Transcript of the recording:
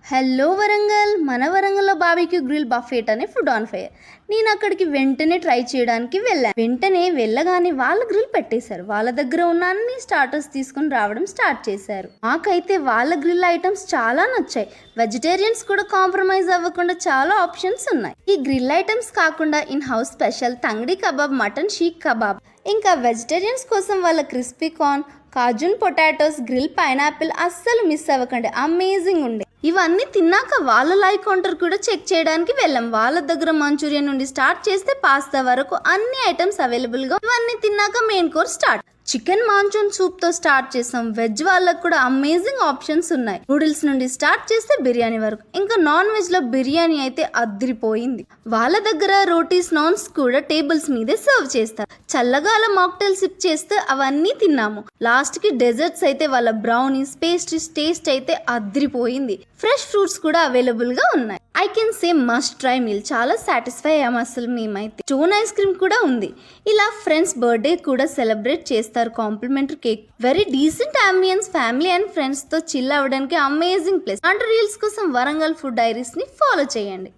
Hello Warangal, మన వరంగల్లో barbecue grill buffet అనే ఫుడ్ ఆన్ ఫైర్. నేను అక్కడికి వెంటనే ట్రై చేయడానికి వెళ్ళాను. వెంటనే వెళ్ళగానే వాళ్ళు గ్రిల్ పెట్టేశారు. వాళ్ళ దగ్గర ఉన్న అన్ని స్టార్టర్స్ తీసుకుని రావడం స్టార్ట్ చేశారు. మాకైతే వాళ్ళ గ్రిల్ ఐటమ్స్ చాలా నచ్చాయి. వెజిటేరియన్స్ కూడా కాంప్రమైజ్ అవ్వకుండా చాలా ఆప్షన్స్ ఉన్నాయి. ఈ గ్రిల్ ఐటమ్స్ కాకుండా in house special tangdi kebab, mutton seekh kebab, ఇంకా వెజిటేరియన్స్ కోసం వాళ్ళ crispy corn, Cajun potatoes, grill pineapple అస్సలు మిస్ అవ్వకండి, అమేజింగ్ ఉండే. ఇవన్నీ తిన్నాక వాళ్ళ లైవ్ కౌంటర్ కూడా చెక్ చేయడానికి వెళ్ళాం. వాళ్ళ దగ్గర మంచూరియన్ నుండి స్టార్ట్ చేస్తే పాస్తా వరకు అన్ని ఐటమ్స్ అవైలబుల్ గా. ఇవన్నీ తిన్నాక main course start. Chicken manchow soup తో స్టార్ట్ చేసాం. వెజ్ వాళ్ళకు కూడా అమేజింగ్ ఆప్షన్స్ ఉన్నాయి. నూడిల్స్ నుండి స్టార్ట్ చేస్తే బిర్యానీ వరకు. ఇంకా నాన్ వెజ్ లో బిర్యానీ అయితే అదిరిపోయింది. వాళ్ళ దగ్గర రోటీస్, నాన్స్ కూడా టేబుల్స్ మీదే సర్వ్ చేస్తారు. చల్లగా అలా మాక్టైల్ సిప్ చేస్తే అవన్నీ తిన్నాము. లాస్ట్ కి డెజర్ట్స్ అయితే వాళ్ళ బ్రౌనీస్, పేస్ట్రీస్ టేస్ట్ అయితే అదిరిపోయింది. ఫ్రెష్ ఫ్రూట్స్ కూడా అవైలబుల్ గా ఉన్నాయి. I can say must try meal. చాలా సాటిస్ఫై అయ్యాము అసలు మేమైతే. స్టోన్ ఐస్ క్రీమ్ కూడా ఉంది. ఇలా ఫ్రెండ్స్ బర్త్డే కూడా సెలబ్రేట్ చేస్తారు. Complimentary cake. Very decent ambience. Family and friends తో చిల్ అవ్వడానికి అమేజింగ్ ప్లేస్. అంటే రీల్స్ కోసం వరంగల్ ఫుడ్ డైరీస్ ని ఫాలో చేయండి.